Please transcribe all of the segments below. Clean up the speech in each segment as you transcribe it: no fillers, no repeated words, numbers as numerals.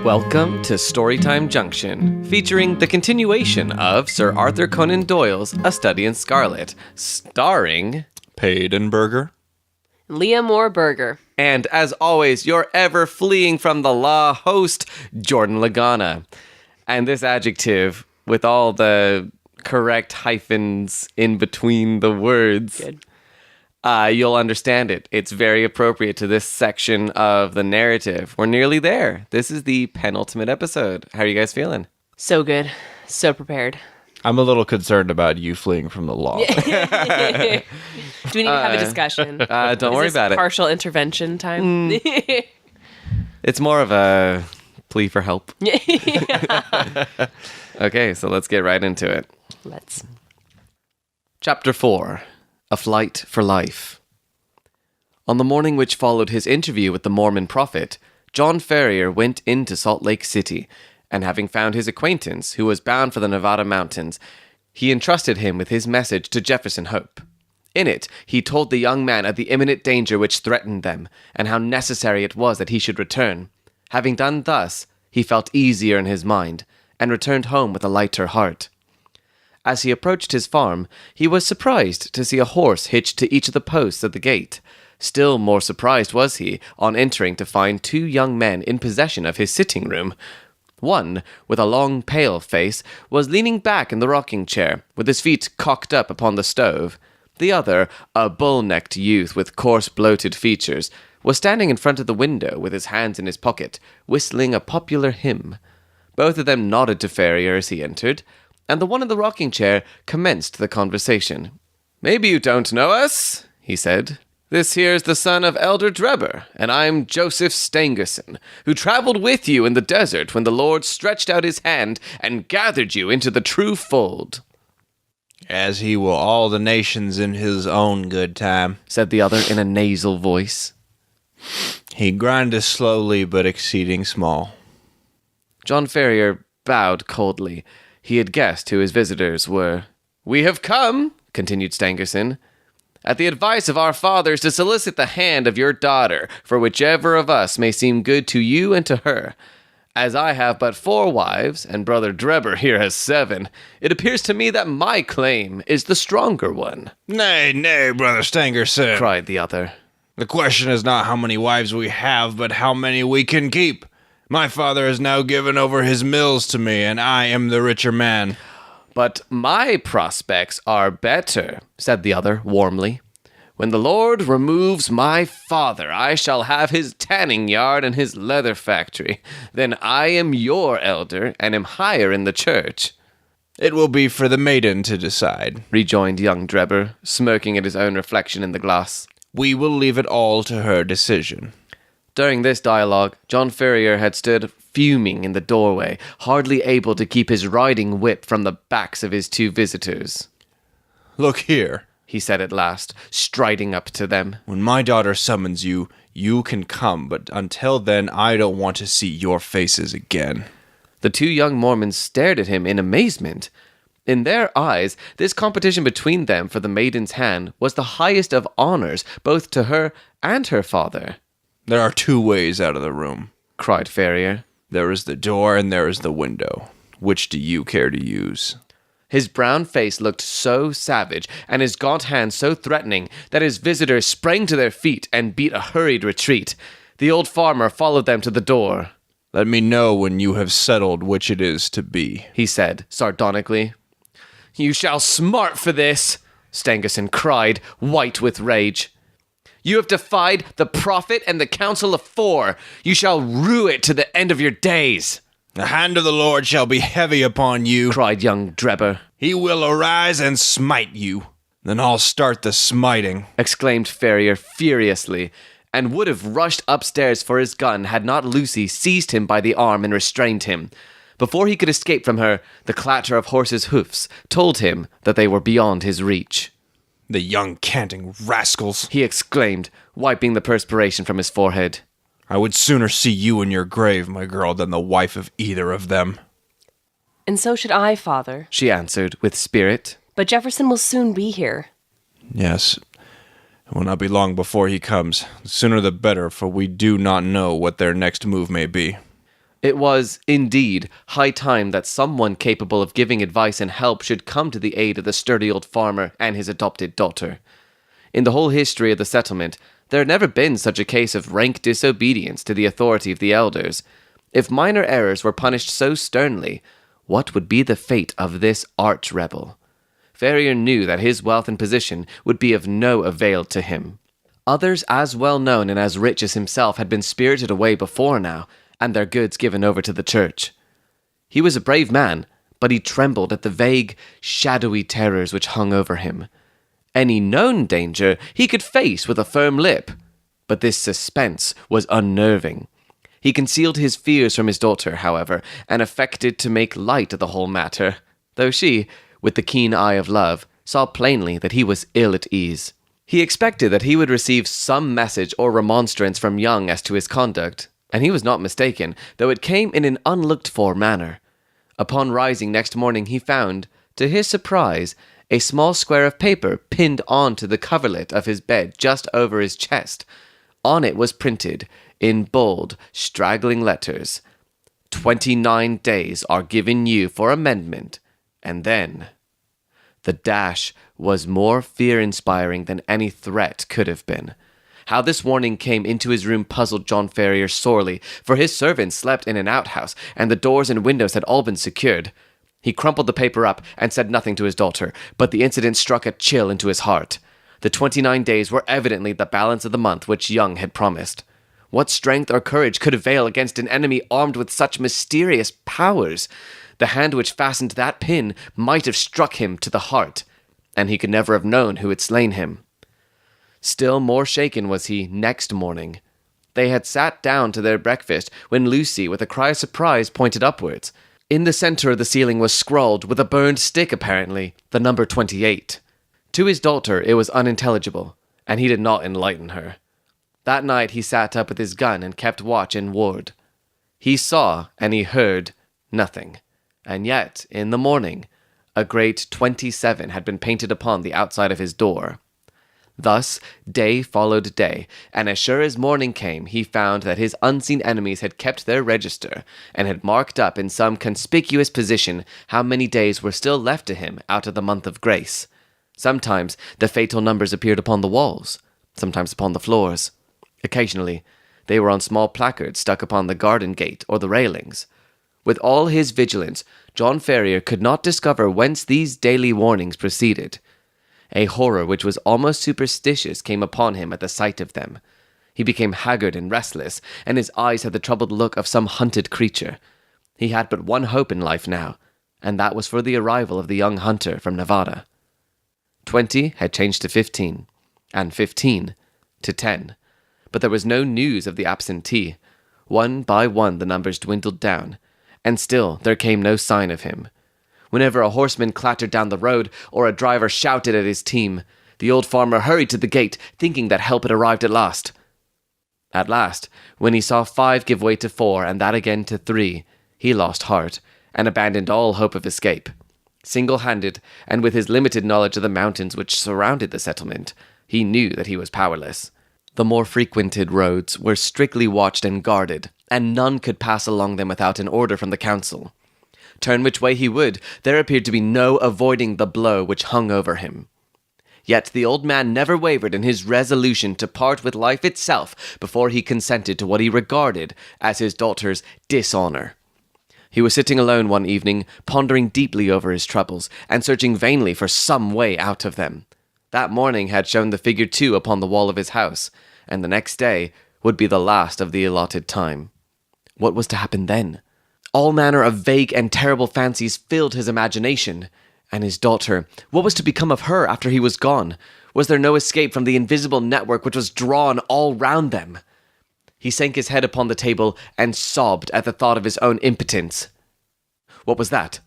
Welcome to Storytime Junction, featuring the continuation of Sir Arthur Conan Doyle's A Study in Scarlet, starring Paden, Leah Moore-Berger. And as always, your ever fleeing from the law host, Jordan Lagana. And this adjective, with all the correct hyphens in between the words, Good. You'll understand it. It's very appropriate to this section of the narrative. We're nearly there. This is the penultimate episode. How are you guys feeling? So good. So prepared. I'm a little concerned about you fleeing from the law. Do we need to have a discussion? Don't worry about it. Partial intervention time? It's more of a plea for help. Okay, so let's get right into it. Let's. Chapter 4, A Flight for Life. On the morning which followed his interview with the Mormon prophet, John Ferrier went into Salt Lake City, and having found his acquaintance, who was bound for the Nevada mountains, he entrusted him with his message to Jefferson Hope. In it, he told the young man of the imminent danger which threatened them, and how necessary it was that he should return. Having done thus, he felt easier in his mind, and returned home with a lighter heart. As he approached his farm, he was surprised to see a horse hitched to each of the posts at the gate. Still more surprised was he, on entering, to find two young men in possession of his sitting room. One, with a long, pale face, was leaning back in the rocking chair, with his feet cocked up upon the stove. The other, a bull-necked youth with coarse, bloated features, was standing in front of the window with his hands in his pocket, whistling a popular hymn. Both of them nodded to Ferrier as he entered, and the one in the rocking chair commenced the conversation. "Maybe you don't know us," he said. "This here's the son of Elder Drebber, and I'm Joseph Stangerson, who traveled with you in the desert when the Lord stretched out his hand and gathered you into the true fold." "As he will all the nations in his own good time," said the other in a nasal voice. "He grindeth slowly but exceeding small." John Ferrier bowed coldly. He had guessed who his visitors were. "We have come," continued Stangerson, "at the advice of our fathers to solicit the hand of your daughter, for whichever of us may seem good to you and to her. As I have but 4 wives, and Brother Drebber here has 7, it appears to me that my claim is the stronger one." "Nay, nay, Brother Stangerson," cried the other. "The question is not how many wives we have, but how many we can keep. My father has now given over his mills to me, and I am the richer man." "But my prospects are better," said the other warmly. "When the Lord removes my father, I shall have his tanning yard and his leather factory. Then I am your elder, and am higher in the church." "It will be for the maiden to decide," rejoined young Drebber, smirking at his own reflection in the glass. "We will leave it all to her decision." During this dialogue, John Ferrier had stood fuming in the doorway, hardly able to keep his riding whip from the backs of his 2 visitors. "Look here," he said at last, striding up to them. "When my daughter summons you, you can come, but until then, I don't want to see your faces again." The 2 young Mormons stared at him in amazement. In their eyes, this competition between them for the maiden's hand was the highest of honors, both to her and her father. "There are 2 ways out of the room," cried Ferrier. "There is the door and there is the window. Which do you care to use?" His brown face looked so savage, and his gaunt hands so threatening, that his visitors sprang to their feet and beat a hurried retreat. The old farmer followed them to the door. "Let me know when you have settled which it is to be," he said, sardonically. "You shall smart for this," Stangerson cried, white with rage. "You have defied the prophet and the council of 4. You shall rue it to the end of your days." "The hand of the Lord shall be heavy upon you," cried young Drebber. "He will arise and smite you. Then I'll start the smiting," exclaimed Ferrier furiously, and would have rushed upstairs for his gun had not Lucy seized him by the arm and restrained him. Before he could escape from her, the clatter of horses' hoofs told him that they were beyond his reach. "The young canting rascals," he exclaimed, wiping the perspiration from his forehead. "I would sooner see you in your grave, my girl, than the wife of either of them." And so should I, Father. She answered with spirit. But Jefferson will soon be here. "Yes, it will not be long before he comes. The sooner the better, for we do not know what their next move may be." It was, indeed, high time that someone capable of giving advice and help should come to the aid of the sturdy old farmer and his adopted daughter. In the whole history of the settlement, there had never been such a case of rank disobedience to the authority of the elders. If minor errors were punished so sternly, what would be the fate of this arch-rebel? Ferrier knew that his wealth and position would be of no avail to him. Others as well known and as rich as himself had been spirited away before now, and their goods given over to the church. He was a brave man, but he trembled at the vague, shadowy terrors which hung over him. Any known danger he could face with a firm lip, but this suspense was unnerving. He concealed his fears from his daughter, however, and affected to make light of the whole matter, though she, with the keen eye of love, saw plainly that he was ill at ease. He expected that he would receive some message or remonstrance from Young as to his conduct, and he was not mistaken, though it came in an unlooked-for manner. Upon rising next morning he found, to his surprise, a small square of paper pinned onto the coverlet of his bed just over his chest. On it was printed, in bold, straggling letters, 29 days are given you for amendment, and then... The dash was more fear-inspiring than any threat could have been. How this warning came into his room puzzled John Ferrier sorely, for his servants slept in an outhouse, and the doors and windows had all been secured. He crumpled the paper up and said nothing to his daughter, but the incident struck a chill into his heart. The 29 days were evidently the balance of the month which Young had promised. What strength or courage could avail against an enemy armed with such mysterious powers? The hand which fastened that pin might have struck him to the heart, and he could never have known who had slain him. Still more shaken was he next morning. They had sat down to their breakfast when Lucy, with a cry of surprise, pointed upwards. In the center of the ceiling was scrawled, with a burned stick apparently, the number 28. To his daughter it was unintelligible, and he did not enlighten her. That night he sat up with his gun and kept watch and ward. He saw and he heard nothing, and yet, in the morning, a great 27 had been painted upon the outside of his door. Thus, day followed day, and as sure as morning came, he found that his unseen enemies had kept their register, and had marked up in some conspicuous position how many days were still left to him out of the month of grace. Sometimes the fatal numbers appeared upon the walls, sometimes upon the floors. Occasionally, they were on small placards stuck upon the garden gate or the railings. With all his vigilance, John Ferrier could not discover whence these daily warnings proceeded. A horror which was almost superstitious came upon him at the sight of them. He became haggard and restless, and his eyes had the troubled look of some hunted creature. He had but one hope in life now, and that was for the arrival of the young hunter from Nevada. 20 had changed to 15, and 15 to 10. But there was no news of the absentee. One by one the numbers dwindled down, and still there came no sign of him. Whenever a horseman clattered down the road, or a driver shouted at his team, the old farmer hurried to the gate, thinking that help had arrived at last. At last, when he saw 5 give way to 4, and that again to 3, he lost heart, and abandoned all hope of escape. Single-handed, and with his limited knowledge of the mountains which surrounded the settlement, he knew that he was powerless. The more frequented roads were strictly watched and guarded, and none could pass along them without an order from the council. Turn which way he would, there appeared to be no avoiding the blow which hung over him. Yet the old man never wavered in his resolution to part with life itself before he consented to what he regarded as his daughter's dishonor. He was sitting alone one evening, pondering deeply over his troubles, and searching vainly for some way out of them. That morning had shown the figure 2 upon the wall of his house, and the next day would be the last of the allotted time. What was to happen then? All manner of vague and terrible fancies filled his imagination. And his daughter, what was to become of her after he was gone? Was there no escape from the invisible network which was drawn all round them? He sank his head upon the table and sobbed at the thought of his own impotence. What was that?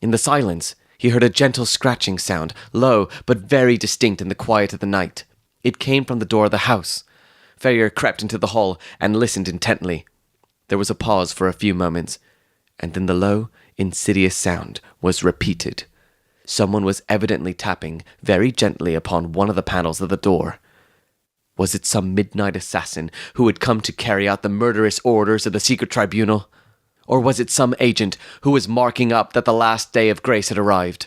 In the silence, he heard a gentle scratching sound, low but very distinct in the quiet of the night. It came from the door of the house. Ferrier crept into the hall and listened intently. There was a pause for a few moments, and then the low, insidious sound was repeated. Someone was evidently tapping very gently upon one of the panels of the door. Was it some midnight assassin who had come to carry out the murderous orders of the secret tribunal? Or was it some agent who was marking up that the last day of grace had arrived?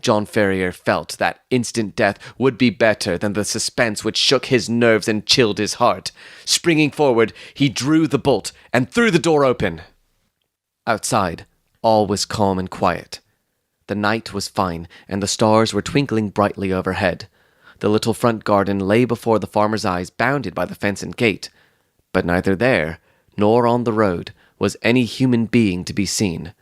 John Ferrier felt that instant death would be better than the suspense which shook his nerves and chilled his heart. Springing forward, he drew the bolt and threw the door open. Outside, all was calm and quiet. The night was fine, and the stars were twinkling brightly overhead. The little front garden lay before the farmer's eyes, bounded by the fence and gate. But neither there, nor on the road, was any human being to be seen.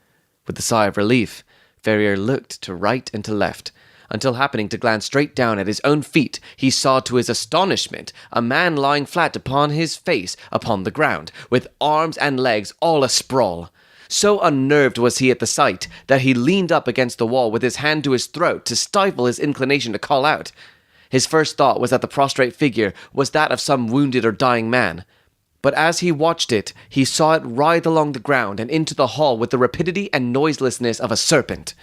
With a sigh of relief, Ferrier looked to right and to left, until happening to glance straight down at his own feet, he saw to his astonishment a man lying flat upon his face upon the ground, with arms and legs all asprawl. So unnerved was he at the sight that he leaned up against the wall with his hand to his throat to stifle his inclination to call out. His first thought was that the prostrate figure was that of some wounded or dying man. But as he watched it, he saw it writhe along the ground and into the hall with the rapidity and noiselessness of a serpent.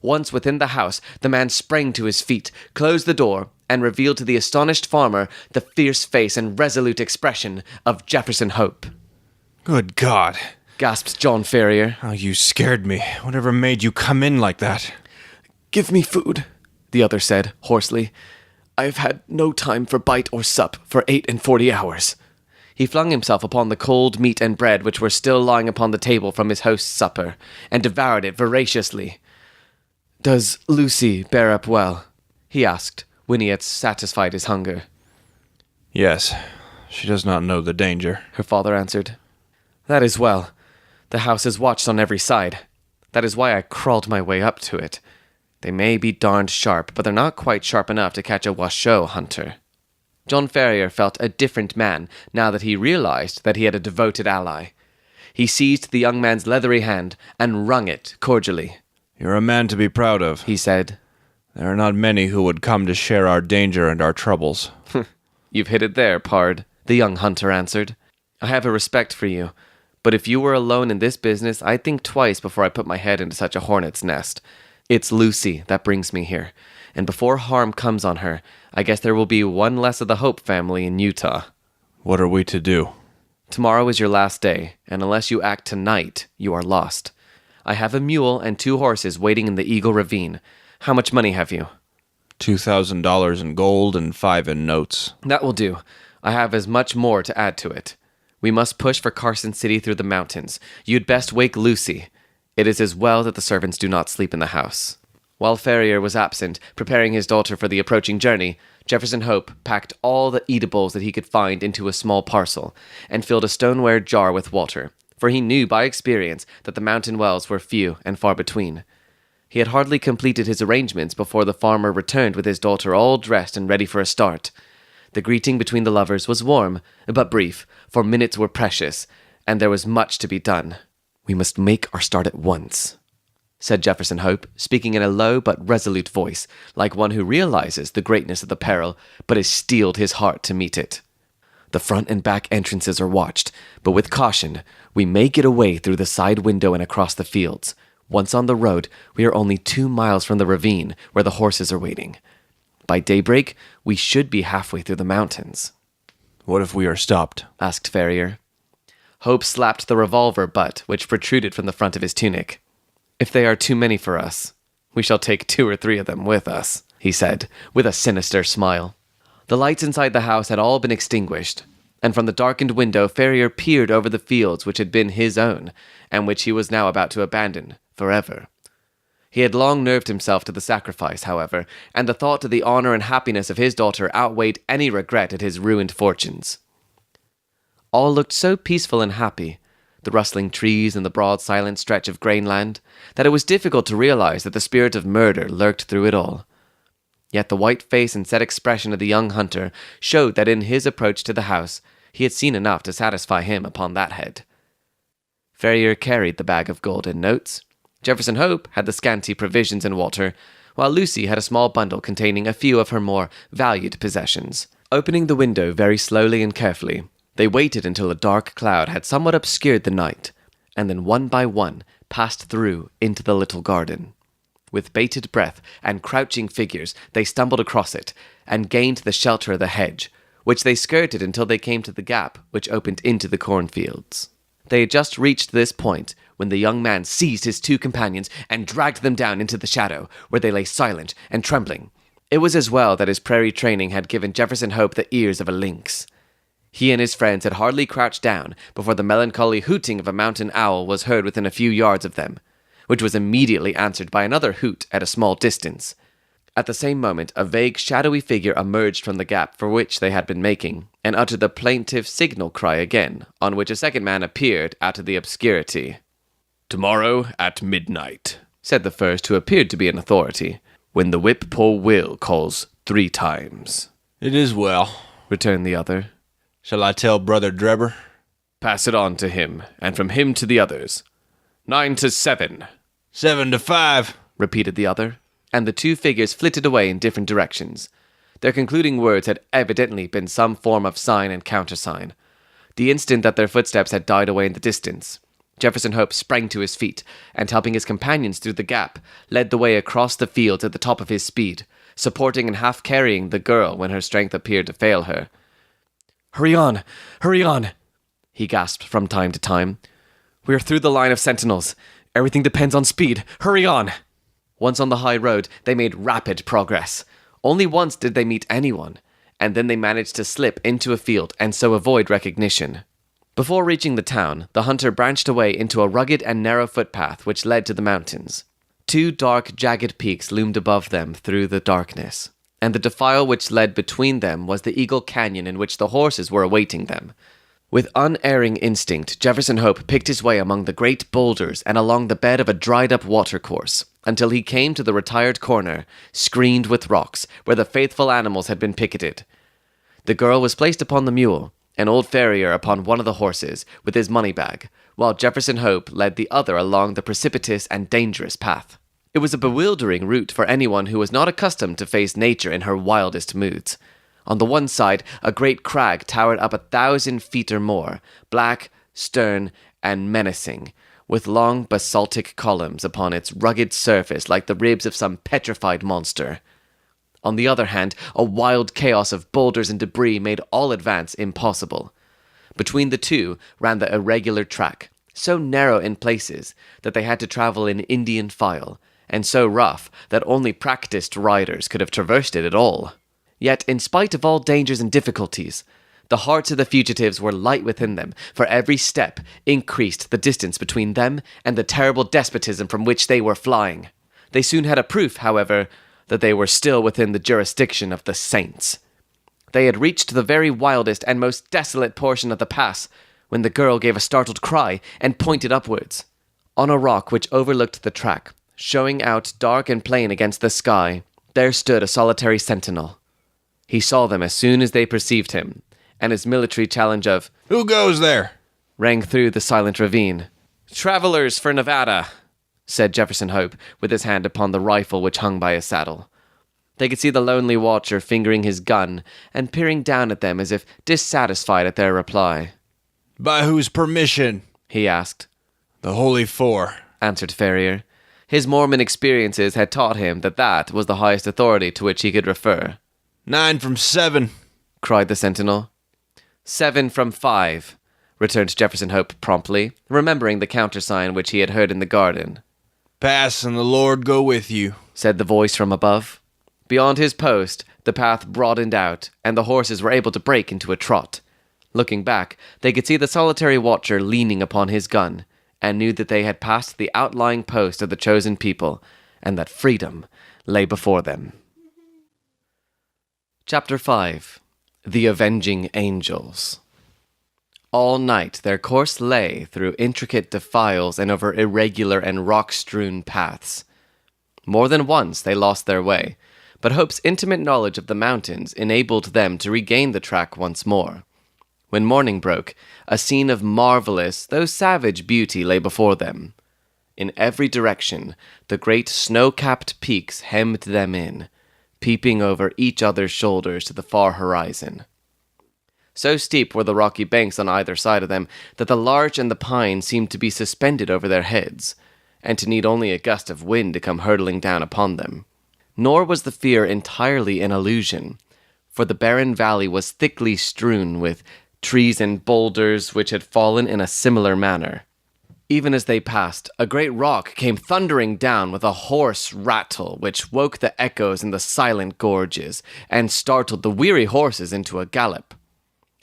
Once within the house, the man sprang to his feet, closed the door, and revealed to the astonished farmer the fierce face and resolute expression of Jefferson Hope. Good God, gasped John Ferrier. Oh, you scared me. Whatever made you come in like that? Give me food, the other said, hoarsely. I have had no time for bite or sup for 48 hours. He flung himself upon the cold meat and bread which were still lying upon the table from his host's supper, and devoured it voraciously. Does Lucy bear up well? He asked, when he had satisfied his hunger. Yes, she does not know the danger, her father answered. That is well. The house is watched on every side. That is why I crawled my way up to it. They may be darned sharp, but they're not quite sharp enough to catch a Washoe hunter. John Ferrier felt a different man now that he realized that he had a devoted ally. He seized the young man's leathery hand and wrung it cordially. You're a man to be proud of, he said. There are not many who would come to share our danger and our troubles. You've hit it there, pard, the young hunter answered. I have a respect for you, but if you were alone in this business, I'd think twice before I put my head into such a hornet's nest. It's Lucy that brings me here, and before harm comes on her, I guess there will be one less of the Hope family in Utah. What are we to do? Tomorrow is your last day, and unless you act tonight, you are lost. I have a mule and 2 horses waiting in the Eagle Ravine. How much money have you? $2,000 in gold and 5 in notes. That will do. I have as much more to add to it. We must push for Carson City through the mountains. You'd best wake Lucy. It is as well that the servants do not sleep in the house. While Ferrier was absent, preparing his daughter for the approaching journey, Jefferson Hope packed all the eatables that he could find into a small parcel, and filled a stoneware jar with water, for he knew by experience that the mountain wells were few and far between. He had hardly completed his arrangements before the farmer returned with his daughter all dressed and ready for a start. The greeting between the lovers was warm, but brief, for minutes were precious, and there was much to be done. We must make our start at once, said Jefferson Hope, speaking in a low but resolute voice, like one who realizes the greatness of the peril, but has steeled his heart to meet it. The front and back entrances are watched, but with caution, we may get away through the side window and across the fields. Once on the road, we are only 2 miles from the ravine where the horses are waiting. By daybreak, we should be halfway through the mountains. What if we are stopped? Asked Ferrier. Hope slapped the revolver butt which protruded from the front of his tunic. If they are too many for us, we shall take 2 or 3 of them with us, he said, with a sinister smile. The lights inside the house had all been extinguished, and from the darkened window Ferrier peered over the fields which had been his own, and which he was now about to abandon forever. He had long nerved himself to the sacrifice, however, and the thought of the honor and happiness of his daughter outweighed any regret at his ruined fortunes. All looked so peaceful and happy, the rustling trees and the broad silent stretch of grainland, that it was difficult to realize that the spirit of murder lurked through it all. Yet the white face and set expression of the young hunter showed that in his approach to the house he had seen enough to satisfy him upon that head. Ferrier carried the bag of gold and notes. Jefferson Hope had the scanty provisions and water, while Lucy had a small bundle containing a few of her more valued possessions. Opening the window very slowly and carefully, they waited until a dark cloud had somewhat obscured the night, and then one by one passed through into the little garden. With bated breath and crouching figures, they stumbled across it, and gained the shelter of the hedge, which they skirted until they came to the gap which opened into the cornfields. They had just reached this point when when the young man seized his two companions and dragged them down into the shadow, where they lay silent and trembling. It was as well that his prairie training had given Jefferson Hope the ears of a lynx. He and his friends had hardly crouched down before the melancholy hooting of a mountain owl was heard within a few yards of them, which was immediately answered by another hoot at a small distance. At the same moment, a vague, shadowy figure emerged from the gap for which they had been making, and uttered the plaintive signal cry again, on which a second man appeared out of the obscurity. "Tomorrow at midnight," said the first, who appeared to be an authority, "when the whip-poor Will calls 3 times. "It is well," returned the other. "Shall I tell Brother Drebber?" "Pass it on to him, and from him to the others. 9 to 7. 7 to 5. Repeated the other, and the two figures flitted away in different directions. Their concluding words had evidently been some form of sign and countersign. The instant that their footsteps had died away in the distance, Jefferson Hope sprang to his feet, and helping his companions through the gap, led the way across the fields at the top of his speed, supporting and half carrying the girl when her strength appeared to fail her. "Hurry on! Hurry on!" he gasped from time to time. "We are through the line of sentinels. Everything depends on speed. Hurry on!" Once on the high road, they made rapid progress. Only once did they meet anyone, and then they managed to slip into a field and so avoid recognition. Before reaching the town, the hunter branched away into a rugged and narrow footpath which led to the mountains. 2 dark, jagged peaks loomed above them through the darkness, and the defile which led between them was the Eagle Canyon in which the horses were awaiting them. With unerring instinct, Jefferson Hope picked his way among the great boulders and along the bed of a dried-up watercourse, until he came to the retired corner, screened with rocks, where the faithful animals had been picketed. The girl was placed upon the mule, and old Ferrier upon one of the horses, with his money bag, while Jefferson Hope led the other along the precipitous and dangerous path. It was a bewildering route for anyone who was not accustomed to face nature in her wildest moods. On the one side, a great crag towered up 1,000 feet or more, black, stern, and menacing, with long basaltic columns upon its rugged surface like the ribs of some petrified monster. On the other hand, a wild chaos of boulders and debris made all advance impossible. Between the two ran the irregular track, so narrow in places that they had to travel in Indian file, and so rough that only practiced riders could have traversed it at all. Yet, in spite of all dangers and difficulties, the hearts of the fugitives were light within them, for every step increased the distance between them and the terrible despotism from which they were flying. They soon had a proof, however, that they were still within the jurisdiction of the saints. They had reached the very wildest and most desolate portion of the pass, when the girl gave a startled cry and pointed upwards. On a rock which overlooked the track, showing out dark and plain against the sky, there stood a solitary sentinel. He saw them as soon as they perceived him, and his military challenge of, "Who goes there?" rang through the silent ravine. "Travelers for Nevada," said Jefferson Hope, with his hand upon the rifle which hung by his saddle. They could see the lonely watcher fingering his gun and peering down at them as if dissatisfied at their reply. "By whose permission?" he asked. "The Holy Four," answered Ferrier. His Mormon experiences had taught him that that was the highest authority to which he could refer. 9 from 7, cried the sentinel. 7 from 5, returned Jefferson Hope promptly, remembering the countersign which he had heard in the garden. "Pass, and the Lord go with you," said the voice from above. Beyond his post, the path broadened out, and the horses were able to break into a trot. Looking back, they could see the solitary watcher leaning upon his gun, and knew that they had passed the outlying post of the chosen people, and that freedom lay before them. Chapter 5. The Avenging Angels. All night their course lay through intricate defiles and over irregular and rock-strewn paths. More than once they lost their way, but Hope's intimate knowledge of the mountains enabled them to regain the track once more. When morning broke, a scene of marvelous, though savage beauty lay before them. In every direction, the great snow-capped peaks hemmed them in, peeping over each other's shoulders to the far horizon. So steep were the rocky banks on either side of them that the larch and the pine seemed to be suspended over their heads, and to need only a gust of wind to come hurtling down upon them. Nor was the fear entirely an illusion, for the barren valley was thickly strewn with trees and boulders which had fallen in a similar manner. Even as they passed, a great rock came thundering down with a hoarse rattle which woke the echoes in the silent gorges and startled the weary horses into a gallop.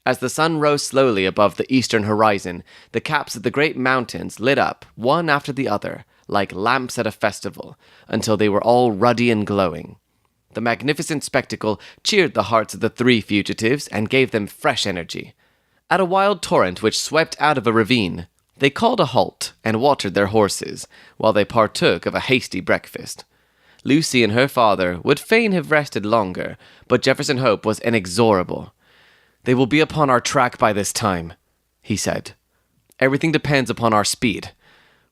As the sun rose slowly above the eastern horizon, the caps of the great mountains lit up, one after the other, like lamps at a festival, until they were all ruddy and glowing. The magnificent spectacle cheered the hearts of the three fugitives and gave them fresh energy. At a wild torrent which swept out of a ravine, they called a halt and watered their horses, while they partook of a hasty breakfast. Lucy and her father would fain have rested longer, but Jefferson Hope was inexorable. "They will be upon our track by this time," he said. "Everything depends upon our speed.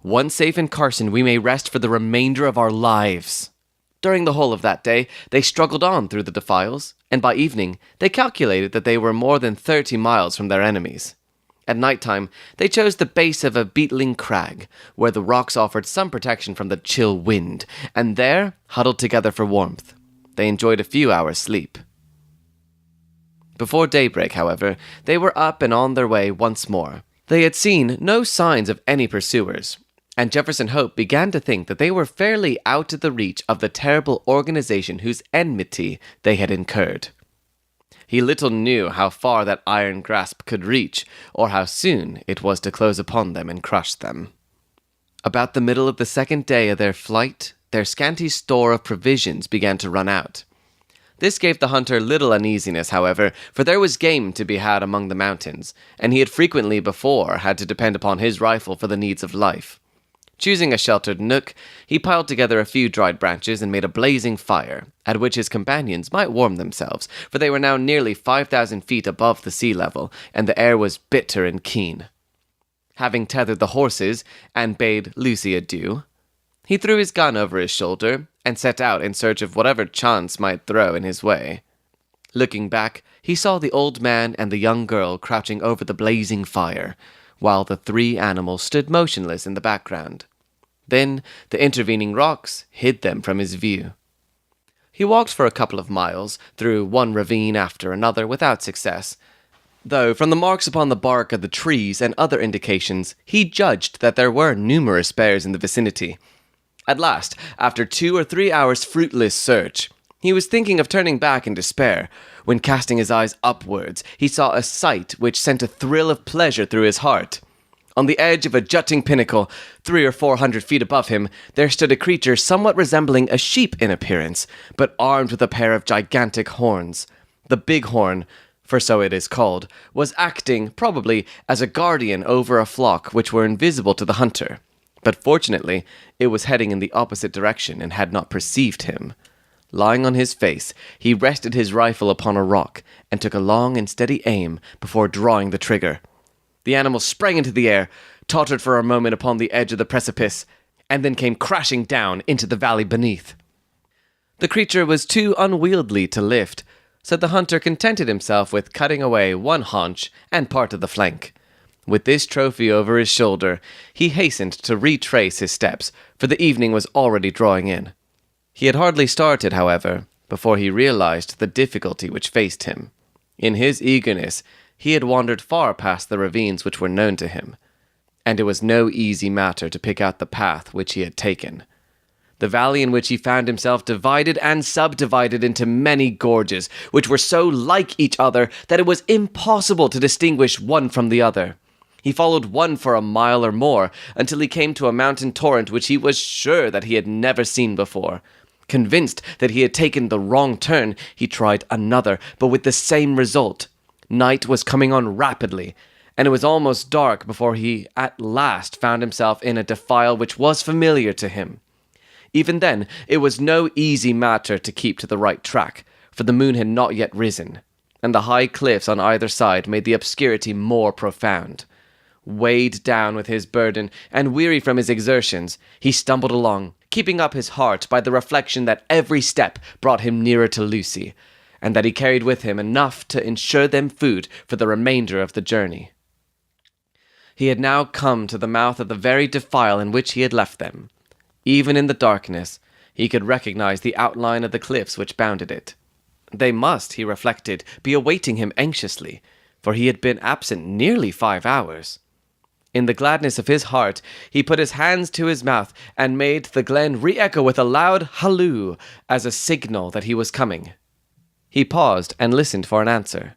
Once safe in Carson, we may rest for the remainder of our lives." During the whole of that day, they struggled on through the defiles, and by evening, they calculated that they were more than 30 miles from their enemies. At night time, they chose the base of a beetling crag, where the rocks offered some protection from the chill wind, and there huddled together for warmth. They enjoyed a few hours' sleep. Before daybreak, however, they were up and on their way once more. They had seen no signs of any pursuers, and Jefferson Hope began to think that they were fairly out of the reach of the terrible organization whose enmity they had incurred. He little knew how far that iron grasp could reach, or how soon it was to close upon them and crush them. About the middle of the second day of their flight, their scanty store of provisions began to run out. This gave the hunter little uneasiness, however, for there was game to be had among the mountains, and he had frequently before had to depend upon his rifle for the needs of life. Choosing a sheltered nook, he piled together a few dried branches and made a blazing fire, at which his companions might warm themselves, for they were now nearly 5,000 feet above the sea level, and the air was bitter and keen. Having tethered the horses, and bade Lucy adieu, he threw his gun over his shoulder, and set out in search of whatever chance might throw in his way. Looking back, he saw the old man and the young girl crouching over the blazing fire, while the three animals stood motionless in the background. Then the intervening rocks hid them from his view. He walked for a couple of miles, through one ravine after another, without success, though from the marks upon the bark of the trees and other indications, he judged that there were numerous bears in the vicinity. At last, after 2 or 3 hours' fruitless search, he was thinking of turning back in despair, when casting his eyes upwards, he saw a sight which sent a thrill of pleasure through his heart. On the edge of a jutting pinnacle, 300 or 400 feet above him, there stood a creature somewhat resembling a sheep in appearance, but armed with a pair of gigantic horns. The bighorn, for so it is called, was acting, probably, as a guardian over a flock which were invisible to the hunter. But fortunately, it was heading in the opposite direction and had not perceived him. Lying on his face, he rested his rifle upon a rock and took a long and steady aim before drawing the trigger. The animal sprang into the air, tottered for a moment upon the edge of the precipice, and then came crashing down into the valley beneath. The creature was too unwieldy to lift, so the hunter contented himself with cutting away one haunch and part of the flank. With this trophy over his shoulder, he hastened to retrace his steps, for the evening was already drawing in. He had hardly started, however, before he realized the difficulty which faced him. In his eagerness, he had wandered far past the ravines which were known to him, and it was no easy matter to pick out the path which he had taken. The valley in which he found himself divided and subdivided into many gorges, which were so like each other that it was impossible to distinguish one from the other. He followed one for a mile or more, until he came to a mountain torrent which he was sure that he had never seen before. Convinced that he had taken the wrong turn, he tried another, but with the same result. Night was coming on rapidly, and it was almost dark before he at last found himself in a defile which was familiar to him. Even then, it was no easy matter to keep to the right track, for the moon had not yet risen, and the high cliffs on either side made the obscurity more profound. Weighed down with his burden, and weary from his exertions, he stumbled along, keeping up his heart by the reflection that every step brought him nearer to Lucy, and that he carried with him enough to ensure them food for the remainder of the journey. He had now come to the mouth of the very defile in which he had left them. Even in the darkness, he could recognize the outline of the cliffs which bounded it. They must, he reflected, be awaiting him anxiously, for he had been absent nearly 5 hours. In the gladness of his heart, he put his hands to his mouth and made the glen re-echo with a loud halloo as a signal that he was coming. He paused and listened for an answer.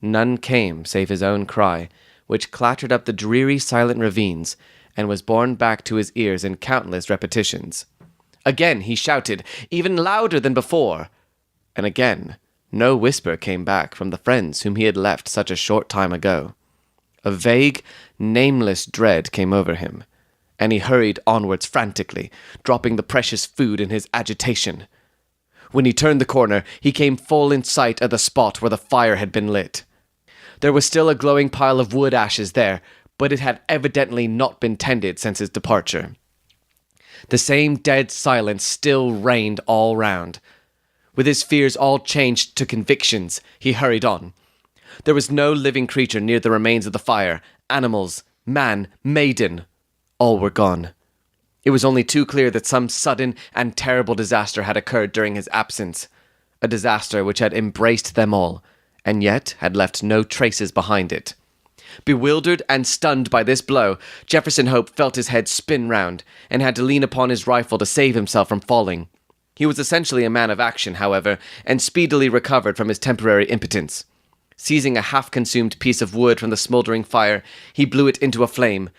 None came save his own cry, which clattered up the dreary silent ravines and was borne back to his ears in countless repetitions. Again he shouted, even louder than before, and again no whisper came back from the friends whom he had left such a short time ago. A vague, nameless dread came over him, and he hurried onwards frantically, dropping the precious food in his agitation. When he turned the corner, he came full in sight of the spot where the fire had been lit. There was still a glowing pile of wood ashes there, but it had evidently not been tended since his departure. The same dead silence still reigned all round. With his fears all changed to convictions, he hurried on. There was no living creature near the remains of the fire. Animals, man, maiden, all were gone. It was only too clear that some sudden and terrible disaster had occurred during his absence. A disaster which had embraced them all, and yet had left no traces behind it. Bewildered and stunned by this blow, Jefferson Hope felt his head spin round, and had to lean upon his rifle to save himself from falling. He was essentially a man of action, however, and speedily recovered from his temporary impotence. Seizing a half-consumed piece of wood from the smouldering fire, he blew it into a flame,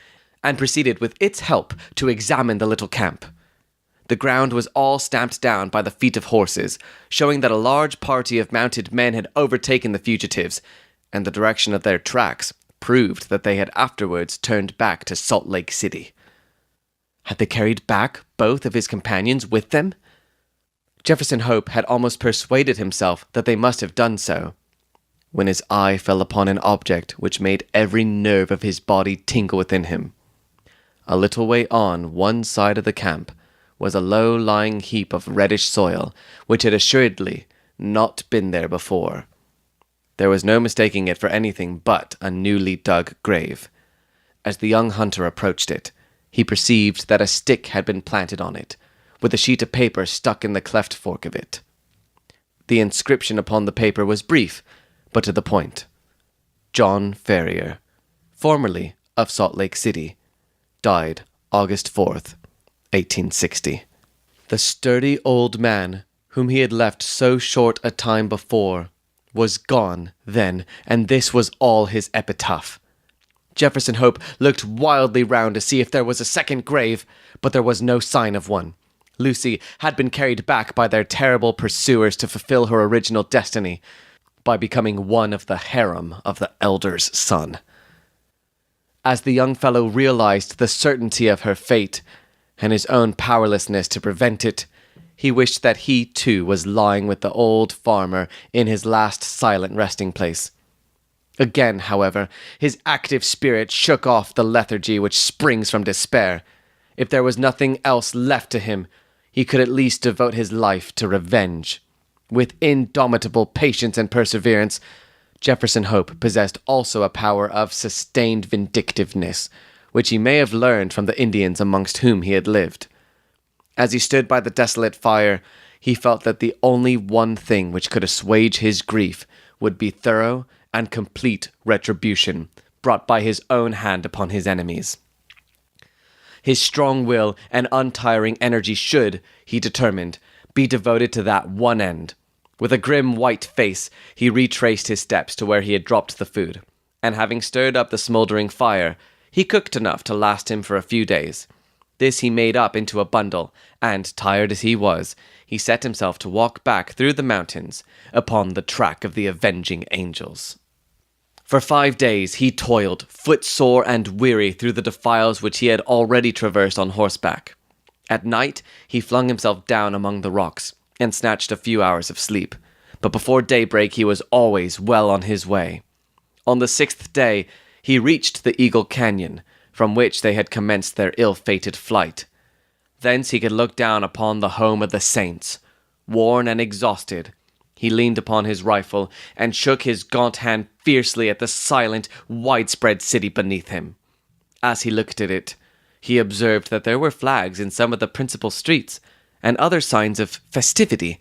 and proceeded with its help to examine the little camp. The ground was all stamped down by the feet of horses, showing that a large party of mounted men had overtaken the fugitives, and the direction of their tracks proved that they had afterwards turned back to Salt Lake City. Had they carried back both of his companions with them? Jefferson Hope had almost persuaded himself that they must have done so, when his eye fell upon an object which made every nerve of his body tingle within him. A little way on one side of the camp was a low-lying heap of reddish soil, which had assuredly not been there before. There was no mistaking it for anything but a newly dug grave. As the young hunter approached it, he perceived that a stick had been planted on it, with a sheet of paper stuck in the cleft fork of it. The inscription upon the paper was brief, but to the point. John Ferrier, formerly of Salt Lake City, died August 4th, 1860. The sturdy old man, whom he had left so short a time before, was gone then, and this was all his epitaph. Jefferson Hope looked wildly round to see if there was a second grave, but there was no sign of one. Lucy had been carried back by their terrible pursuers to fulfill her original destiny, by becoming one of the harem of the elder's son. As the young fellow realized the certainty of her fate, and his own powerlessness to prevent it, he wished that he too was lying with the old farmer in his last silent resting place. Again, however, his active spirit shook off the lethargy which springs from despair. If there was nothing else left to him, he could at least devote his life to revenge. With indomitable patience and perseverance, Jefferson Hope possessed also a power of sustained vindictiveness, which he may have learned from the Indians amongst whom he had lived. As he stood by the desolate fire, he felt that the only one thing which could assuage his grief would be thorough and complete retribution brought by his own hand upon his enemies. His strong will and untiring energy should, he determined, be devoted to that one end. With a grim white face, he retraced his steps to where he had dropped the food, and having stirred up the smouldering fire, he cooked enough to last him for a few days. This he made up into a bundle, and, tired as he was, he set himself to walk back through the mountains upon the track of the Avenging Angels. For 5 days he toiled, footsore and weary, through the defiles which he had already traversed on horseback. At night he flung himself down among the rocks, and snatched a few hours of sleep, but before daybreak he was always well on his way. On the 6th day he reached the Eagle Canyon, from which they had commenced their ill-fated flight. Thence he could look down upon the home of the saints. Worn and exhausted, he leaned upon his rifle and shook his gaunt hand fiercely at the silent, widespread city beneath him. As he looked at it, he observed that there were flags in some of the principal streets, and other signs of festivity.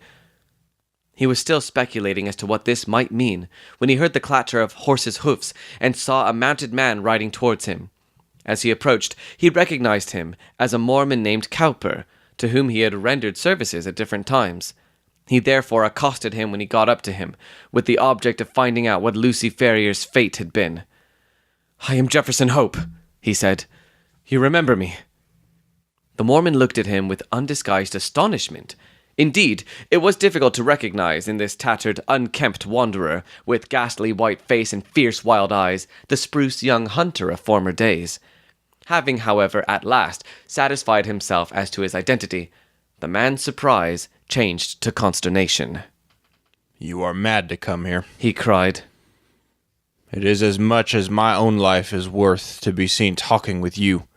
He was still speculating as to what this might mean, when he heard the clatter of horses' hoofs and saw a mounted man riding towards him. As he approached, he recognized him as a Mormon named Cowper, to whom he had rendered services at different times. He therefore accosted him when he got up to him, with the object of finding out what Lucy Ferrier's fate had been. "I am Jefferson Hope," he said. "You remember me?" The Mormon looked at him with undisguised astonishment. Indeed, it was difficult to recognize in this tattered, unkempt wanderer, with ghastly white face and fierce wild eyes, the spruce young hunter of former days. Having, however, at last satisfied himself as to his identity, the man's surprise changed to consternation. "You are mad to come here," he cried. "It is as much as my own life is worth to be seen talking with you.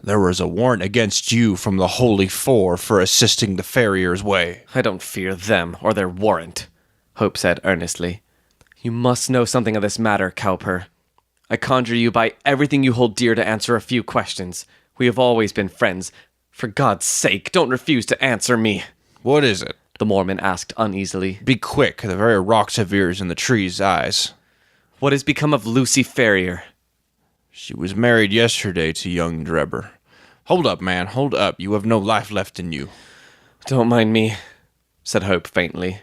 There was a warrant against you from the Holy Four for assisting the Ferriers' way." "I don't fear them or their warrant," Hope said earnestly. "You must know something of this matter, Cowper. I conjure you by everything you hold dear to answer a few questions. We have always been friends. For God's sake, don't refuse to answer me." "What is it?" the Mormon asked uneasily. "Be quick, the very rocks have ears and the trees eyes." "What has become of Lucy Ferrier?" "She was married yesterday to young Drebber." "Hold up, man, hold up. You have no life left in you." "Don't mind me," said Hope faintly.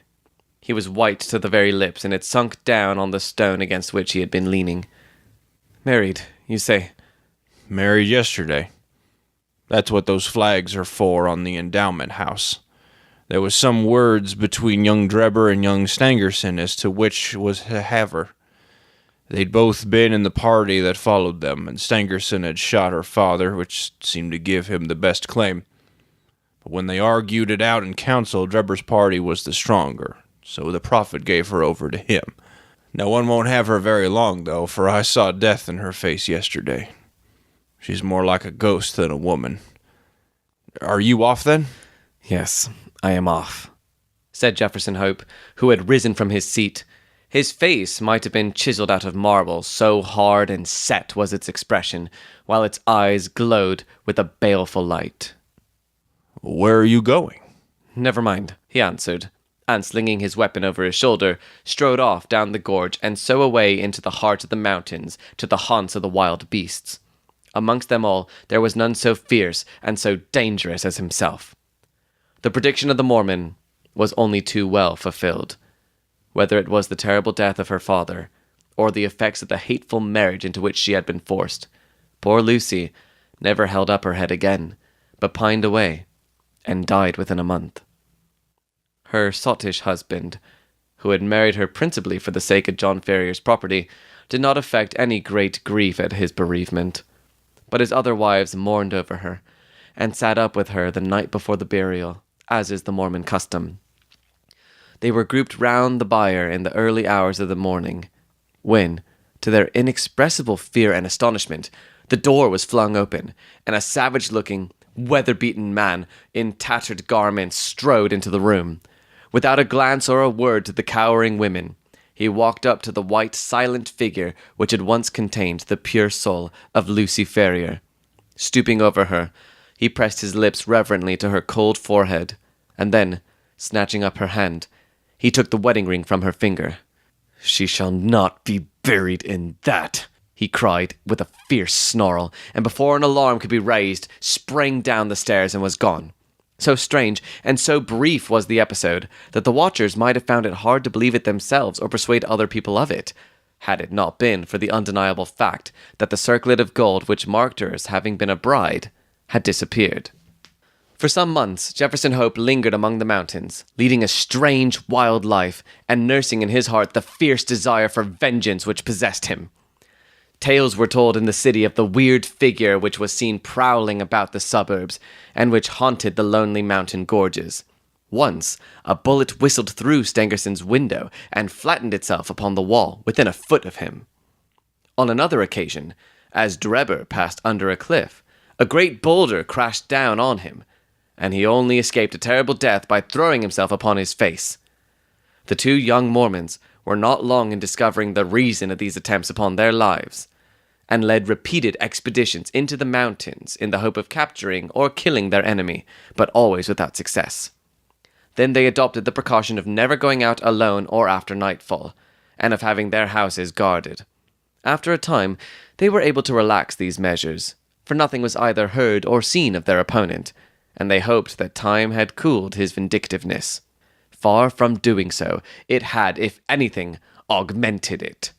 He was white to the very lips and had sunk down on the stone against which he had been leaning. "Married, you say?" "Married yesterday. That's what those flags are for on the endowment house. There was some words between young Drebber and young Stangerson as to which was to have her. They'd both been in the party that followed them, and Stangerson had shot her father, which seemed to give him the best claim. But when they argued it out in council, Drebber's party was the stronger, so the prophet gave her over to him. No one won't have her very long, though, for I saw death in her face yesterday. She's more like a ghost than a woman. Are you off, then?" "Yes, I am off," said Jefferson Hope, who had risen from his seat. His face might have been chiseled out of marble, so hard and set was its expression, while its eyes glowed with a baleful light. "Where are you going?" "Never mind," he answered, and slinging his weapon over his shoulder, strode off down the gorge and so away into the heart of the mountains to the haunts of the wild beasts. Amongst them all, there was none so fierce and so dangerous as himself. The prediction of the Mormon was only too well fulfilled. Whether it was the terrible death of her father, or the effects of the hateful marriage into which she had been forced, poor Lucy never held up her head again, but pined away, and died within a month. Her sottish husband, who had married her principally for the sake of John Ferrier's property, did not affect any great grief at his bereavement, but his other wives mourned over her, and sat up with her the night before the burial, as is the Mormon custom. They were grouped round the bier in the early hours of the morning, when, to their inexpressible fear and astonishment, the door was flung open, and a savage-looking, weather-beaten man in tattered garments strode into the room. Without a glance or a word to the cowering women, he walked up to the white, silent figure which had once contained the pure soul of Lucy Ferrier. Stooping over her, he pressed his lips reverently to her cold forehead, and then, snatching up her hand, he took the wedding ring from her finger. "She shall not be buried in that," he cried with a fierce snarl, and before an alarm could be raised, sprang down the stairs and was gone. So strange and so brief was the episode that the watchers might have found it hard to believe it themselves or persuade other people of it, had it not been for the undeniable fact that the circlet of gold which marked her as having been a bride had disappeared. For some months, Jefferson Hope lingered among the mountains, leading a strange, wild life, and nursing in his heart the fierce desire for vengeance which possessed him. Tales were told in the city of the weird figure which was seen prowling about the suburbs, and which haunted the lonely mountain gorges. Once, a bullet whistled through Stangerson's window and flattened itself upon the wall within a foot of him. On another occasion, as Drebber passed under a cliff, a great boulder crashed down on him, and he only escaped a terrible death by throwing himself upon his face. The two young Mormons were not long in discovering the reason of these attempts upon their lives, and led repeated expeditions into the mountains in the hope of capturing or killing their enemy, but always without success. Then they adopted the precaution of never going out alone or after nightfall, and of having their houses guarded. After a time, they were able to relax these measures, for nothing was either heard or seen of their opponent, and they hoped that time had cooled his vindictiveness. Far from doing so, it had, if anything, augmented it.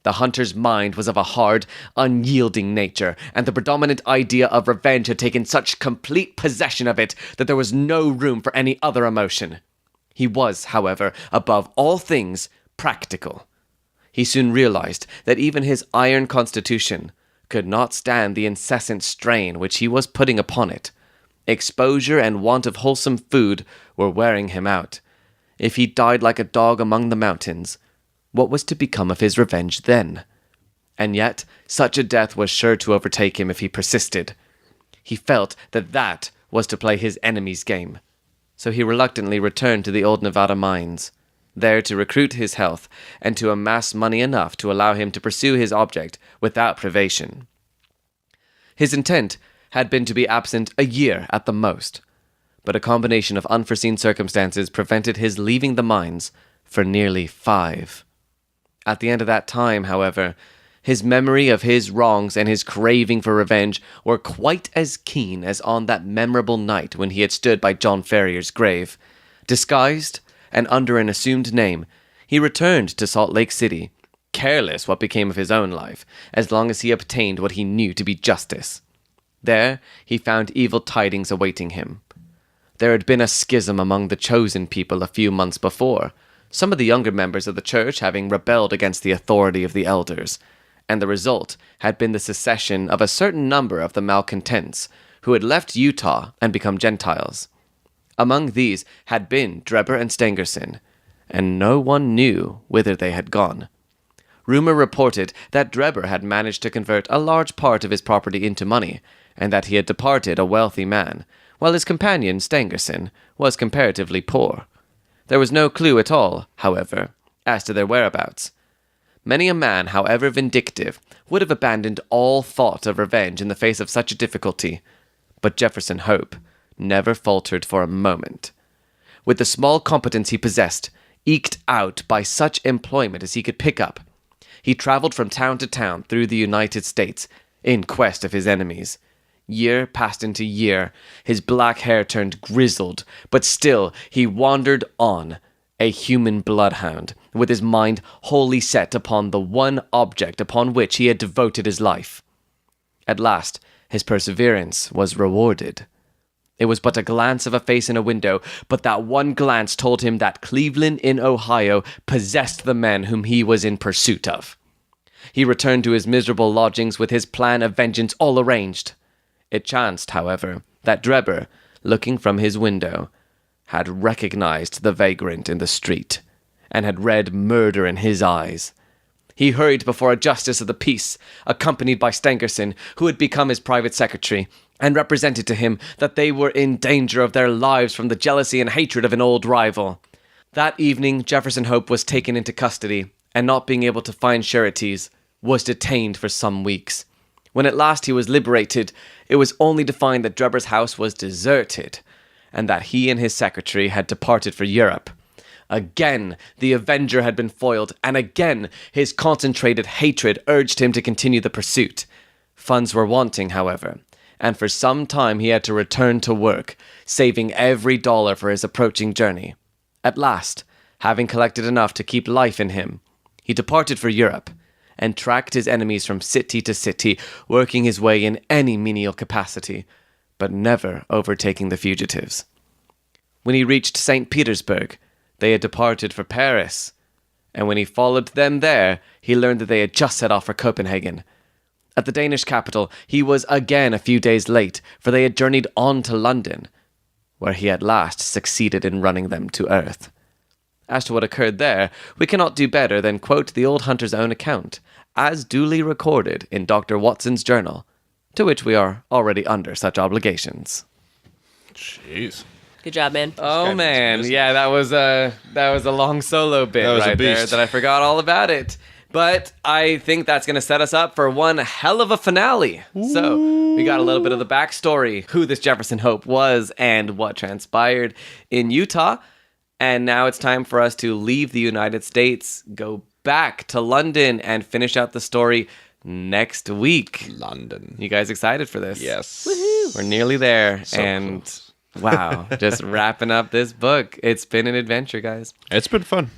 The hunter's mind was of a hard, unyielding nature, and the predominant idea of revenge had taken such complete possession of it that there was no room for any other emotion. He was, however, above all things, practical. He soon realized that even his iron constitution could not stand the incessant strain which he was putting upon it. Exposure and want of wholesome food were wearing him out. If he died like a dog among the mountains, what was to become of his revenge then? And yet, such a death was sure to overtake him if he persisted. He felt that that was to play his enemy's game. So he reluctantly returned to the old Nevada mines, there to recruit his health and to amass money enough to allow him to pursue his object without privation. His intent had been to be absent a year at the most, but a combination of unforeseen circumstances prevented his leaving the mines for nearly 5. At the end of that time, however, his memory of his wrongs and his craving for revenge were quite as keen as on that memorable night when he had stood by John Ferrier's grave. Disguised and under an assumed name, he returned to Salt Lake City, careless what became of his own life, as long as he obtained what he knew to be justice. There he found evil tidings awaiting him. There had been a schism among the chosen people a few months before, some of the younger members of the church having rebelled against the authority of the elders, and the result had been the secession of a certain number of the malcontents who had left Utah and become Gentiles. Among these had been Drebber and Stangerson, and no one knew whither they had gone. Rumor reported that Drebber had managed to convert a large part of his property into money, and that he had departed a wealthy man, while his companion, Stangerson, was comparatively poor. There was no clue at all, however, as to their whereabouts. Many a man, however vindictive, would have abandoned all thought of revenge in the face of such a difficulty, but Jefferson Hope never faltered for a moment. With the small competence he possessed, eked out by such employment as he could pick up, he traveled from town to town through the United States in quest of his enemies. Year passed into year, his black hair turned grizzled, but still he wandered on, a human bloodhound, with his mind wholly set upon the one object upon which he had devoted his life. At last, his perseverance was rewarded. It was but a glance of a face in a window, but that one glance told him that Cleveland in Ohio possessed the men whom he was in pursuit of. He returned to his miserable lodgings with his plan of vengeance all arranged. It chanced, however, that Drebber, looking from his window, had recognized the vagrant in the street, and had read murder in his eyes. He hurried before a justice of the peace, accompanied by Stangerson, who had become his private secretary, and represented to him that they were in danger of their lives from the jealousy and hatred of an old rival. That evening Jefferson Hope was taken into custody, and not being able to find sureties, was detained for some weeks. When at last he was liberated, it was only to find that Drebber's house was deserted, and that he and his secretary had departed for Europe. Again, the Avenger had been foiled, and again his concentrated hatred urged him to continue the pursuit. Funds were wanting, however, and for some time he had to return to work, saving every dollar for his approaching journey. At last, having collected enough to keep life in him, he departed for Europe, and tracked his enemies from city to city, working his way in any menial capacity, but never overtaking the fugitives. When he reached St. Petersburg, they had departed for Paris, and when he followed them there, he learned that they had just set off for Copenhagen. At the Danish capital, he was again a few days late, for they had journeyed on to London, where he at last succeeded in running them to earth. As to what occurred there, we cannot do better than quote the old hunter's own account, as duly recorded in Dr. Watson's journal, to which we are already under such obligations. Jeez. Good job, man. Oh man, yeah, that was a long solo bit right there that I forgot all about it. But I think that's going to set us up for one hell of a finale. Ooh. So we got a little bit of the backstory, who this Jefferson Hope was and what transpired in Utah. And now it's time for us to leave the United States, go back to London and finish out the story next week. London. You guys excited for this? Yes. Woohoo. We're nearly there. So and close. wow, just wrapping up this book. It's been an adventure, guys. It's been fun.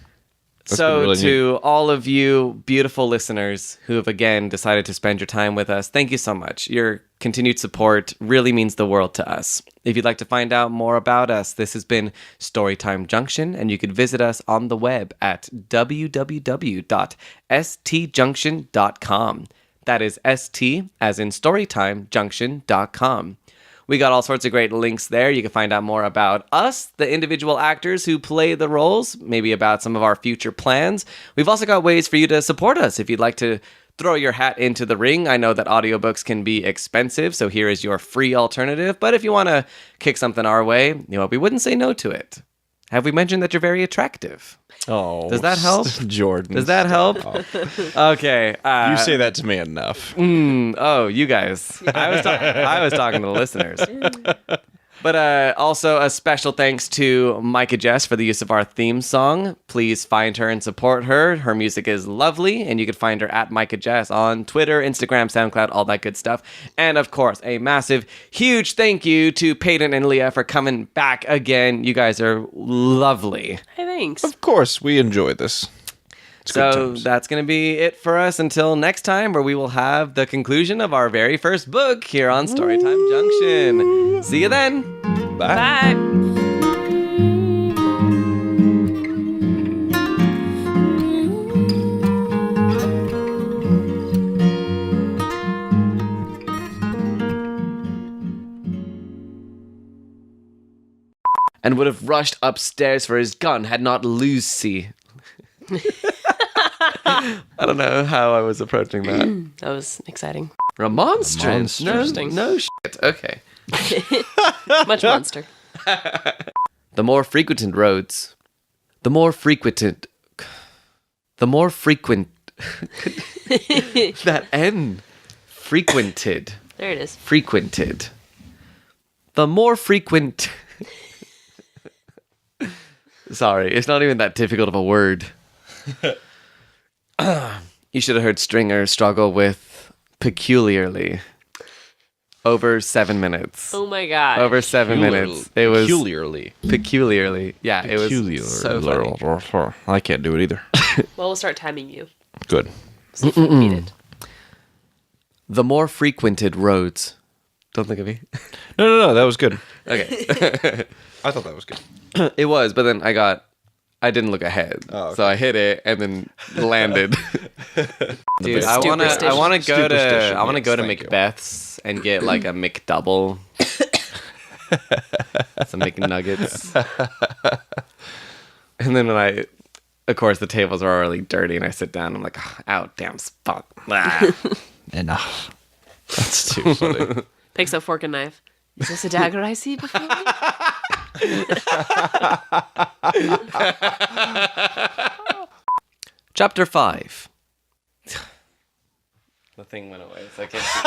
That's So, been really to all of you beautiful listeners who have again decided to spend your time with us, thank you so much. Your continued support really means the world to us. If you'd like to find out more about us, this has been Storytime Junction, and you could visit us on the web at www.stjunction.com. That is ST as in storytimejunction.com. We got all sorts of great links there. You can find out more about us, the individual actors who play the roles, maybe about some of our future plans. We've also got ways for you to support us if you'd like to throw your hat into the ring. I know that audiobooks can be expensive, so here is your free alternative. But if you want to kick something our way, we wouldn't say no to it. Have we mentioned that you're very attractive? Oh, Does that help? Jordan? Does that help? Okay. You say that to me enough. Oh, you guys. I was talking to the listeners. But also a special thanks to Micah Jess for the use of our theme song. Please find her and support her. Her music is lovely, and you can find her at Micah Jess on Twitter, Instagram, SoundCloud, all that good stuff. And of course, a massive, huge thank you to Paden and Leah for coming back again. You guys are lovely. Hey, thanks. Of course, we enjoy this. It's good So times. that's going to be it for us until next time, where we will have the conclusion of our very first book here on Storytime Junction. See you then. Bye. Bye. And would have rushed upstairs for his gun had not Lucy. I don't know how I was approaching that. That was exciting. Remonstrance? Remonstrance. No shit. Okay. Much monster. The more frequented roads. The more frequent. That N. Frequented. There it is. Frequented. The more frequent. Sorry, it's not even that difficult of a word. You should have heard Stringer struggle with peculiarly. Over 7 minutes. Oh my god. Over 7 minutes. It was Peculiarly. peculiarly. Yeah, it was so funny. I can't do it either. Well, we'll start timing you. Good. So you can beat it. The more frequented roads. Don't think of me. No, that was good. Okay. I thought that was good. It was, but then I didn't look ahead. Oh, okay. So I hit it and then landed. Dude, I want to Superstition. go to Superstition, I want to yes, go to thank you. Macbeth's and get like a McDouble. Some McNuggets. And then of course the tables are already dirty and I sit down and I'm like, oh, damn fuck. Ah. Enough. That's too funny. Picks up fork and knife. Is this a dagger I see before me? Chapter 5. The thing went away, so I can't see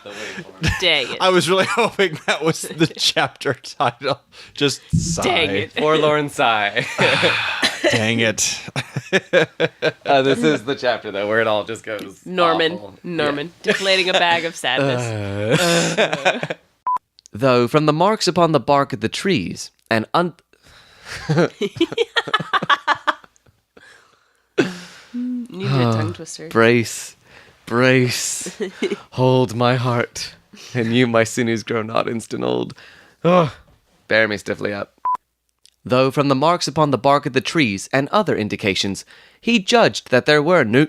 the waveform. Dang it. I was really hoping that was the chapter title. Just sigh. Dang it. Forlorn sigh. Dang it. This is the chapter though where it all just goes Norman. awful. Deflating a bag of sadness. Though from the marks upon the bark of the trees and Needed a tongue twister. brace, hold my heart, and you, my sinews, grow not instant old. Oh, bear me stiffly up. Though from the marks upon the bark of the trees and other indications, he judged that there were new.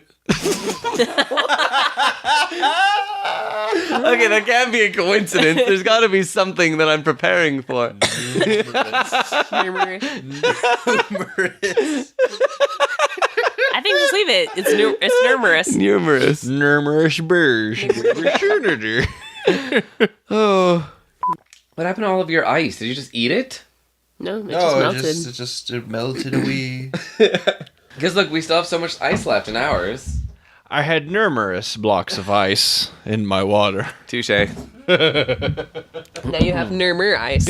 Okay, that can't be a coincidence. There's got to be something that I'm preparing for. Numerous. I think just leave it. It's numerous. Numerous. Numerous birds. Oh. What happened to all of your ice? Did you just eat it? No, it just melted. It just melted away. Because look, we still have so much ice left in ours. I had numerous blocks of ice in my water. Touche. Now you have Nurmer ice.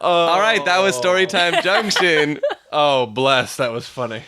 All right, that was Storytime Junction. Oh, bless. That was funny.